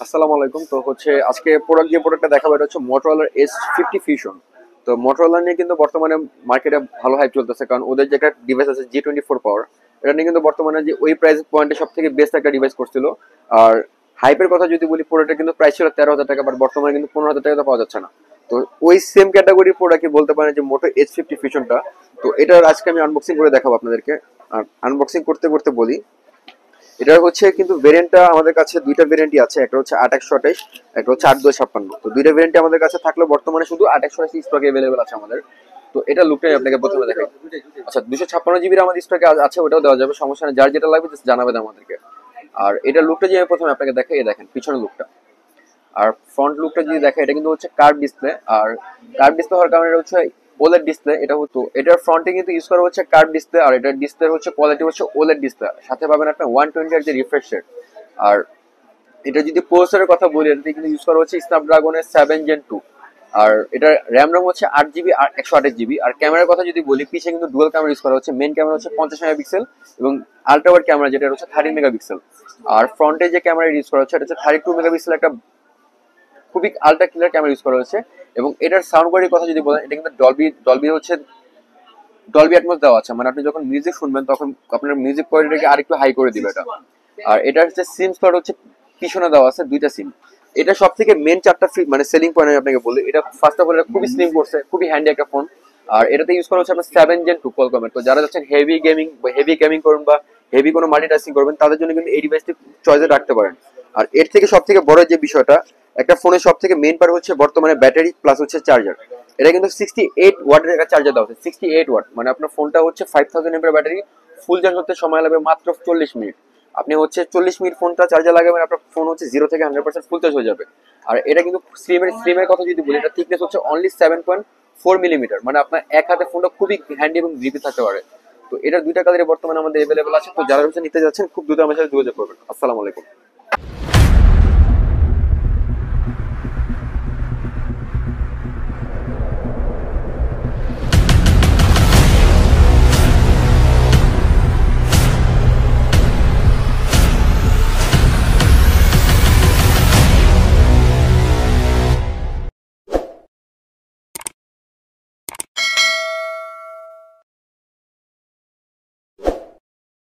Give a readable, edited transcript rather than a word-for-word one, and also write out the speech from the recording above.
আসসালামু আলাইকুম। তো হচ্ছে আজকে যে প্রোডাক্টটা দেখাবো এটা হচ্ছে Motorola S50 Fusion। তো Motorola নিয়ে কিন্তু বর্তমানে মার্কেটে ভালো হাইপ চলতেছে, কারণ ওদের যে একটা ডিভাইস আছে G24 পাওয়ার, এটা নিয়ে কিন্তু বর্তমানে যে ওই প্রাইস পয়েন্টে সব থেকে বেস্ট একটা ডিভাইস করছিল। আর হাইপের কথা যদি বলি, প্রোডাক্টের কিন্তু প্রাইস ছিল 13,000 টাকা, বাট বর্তমানে কিন্তু 15,000 টাকা পাওয়া যাচ্ছে না। তো ওই সেম ক্যাটাগরির প্রোডাক্ট বলতে পারেন যে মোটো S50 ফিউশনটা। তো এটার আজকে আমি আনবক্সিং করে দেখাবো আপনাদেরকে। আর আনবক্সিং করতে করতে বলি, এটা হচ্ছে কিন্তু ভেরিয়েন্টটা আমাদের কাছে দুইটা ভেরিয়েন্টই আছে, একটা হচ্ছে 8/128, একটা হচ্ছে 8/256। তো দুইটা ভেরিয়েন্টই আমাদের কাছে থাকলেও বর্তমানে শুধু 8/128 স্টকে अवेलेबल আছে আমাদের। তো এটা লুকটাই আপনাকে প্রথমে দেখাই। আচ্ছা, 256 জিবির আমাদের স্টকে আছে, ওটাও দেওয়া যাবে, সমস্যা নেই। যার যেটা লাগবে জাস্ট জানাবেন আমাদেরকে। আর এটা লুকটা যে আমি প্রথমে আপনাকে দেখাই, এই দেখেন পিছনের লুকটা। আর ফ্রন্ট লুকটা যদি দেখে, এটা কিন্তু হচ্ছে কার্ভ ডিসপ্লে। আর কার্ভ ডিসপ্লে হওয়ার কারণে এটা হচ্ছে ওলেড ডিসপ্লে। এটা হতো এটার ফ্রন্টে কিন্তু ইউজ করা হচ্ছে কার্ভ ডিসপ্লে, আর এটার ডিসপ্লে হচ্ছে কোয়ালিটি হচ্ছে ওলেড ডিসপ্লে। সাথে পাবেন আপনার 120 যে রিফ্রেশ রেট। আর এটা যদি প্রসেসরের কথা বলি, এটাতে কিন্তু ইউজ করা হচ্ছে স্ন্যাপড্রাগনের 7 Gen 2। আর এটা র্যাম রোম হচ্ছে 8 জিবি আর 128 জিবি। আর ক্যামেরার কথা যদি বলি, পিছিয়ে কিন্তু ডুয়াল ক্যামেরা ইউজ করা হচ্ছে। মেন ক্যামেরা হচ্ছে 50 মেগাপিক্সেল এবং আল্ট্রা ওয়াইড ক্যামেরা যেটা হচ্ছে 13 মেগাপিক্সেল। আর ফ্রন্টে যে ক্যামেরা ইউজ করা হচ্ছে এটা হচ্ছে 32 মেগাপিক্সেল একটা খুবই আলট্রা ক্লিয়ার ক্যামেরা ইউজ করা হয়েছে। এবং এটার সাউন্ড কোয়ালিটির কথা যদি বলেন, এটা কিন্তু ডলবি ডলবি হচ্ছে ডলবি অ্যাটমস দেওয়া আছে, মানে আপনি যখন মিউজিক শুনবেন তখন আপনার মিউজিক কোয়ালিটিকে আরেকটু হাই করে দিবে এটা। আর এটা হচ্ছে সিম স্লট হচ্ছে পিছনে দেওয়া আছে দুইটা সিম। এটা সব থেকে মেন চারটা মানে সেলিং পয়েন্ট আমি আপনাকে বলি। এটা ফার্স্ট অফ অল এটা খুবই স্লিম করছে, খুবই হ্যান্ডি একটা ফোন। আর এটাতে ইউজ করা হচ্ছে আপনার 7 Gen 2 কোয়ালকমের। তো যারা যাচ্ছেন হেভি গেমিং করুন বা হেভি কোনো মাল্টিটাস্কিং করবেন, তাদের জন্য কিন্তু এই ডিভাইসটি চয়েসে রাখতে পারেন। আর এর থেকে সব থেকে বড় যে বিষয়টা, একটা ফোনের সব থেকে মেইন পার্ট হচ্ছে বর্তমানে ব্যাটারি প্লাস হচ্ছে চার্জার। এটা কিন্তু 68 ওয়াটের একটা চার্জার দেওয়া হচ্ছে। 68 ওয়াট মানে আপনার ফোনটা হচ্ছে 5000 এমএর ব্যাটারি। ফুল চার্জ হতে সময় লাগবে মাত্র 40 মিনিট। আপনি হচ্ছে 40 মিনিট ফোনটা চার্জে লাগাবেন, আপনার ফোন হচ্ছে 0 থেকে 100% ফুল চার্জ হয়ে যাবে। আর এটা কিন্তু স্লিমের কথা যদি বলি, এটা থিকনেস হচ্ছে অনলি 7.4 মিলিমিটার, মানে আপনার এক হাতে ফোনটা খুবই হ্যান্ডি এবং গ্রিপি থাকতে পারে। তো এটার দুইটা কালারে বর্তমানে আমাদের অ্যাভেলেবল আছে। তো যারা হচ্ছে নিতে যাচ্ছেন, খুব দ্রুত আমার সাথে যোগাযোগ করবেন। আসসালামু আলাইকুম।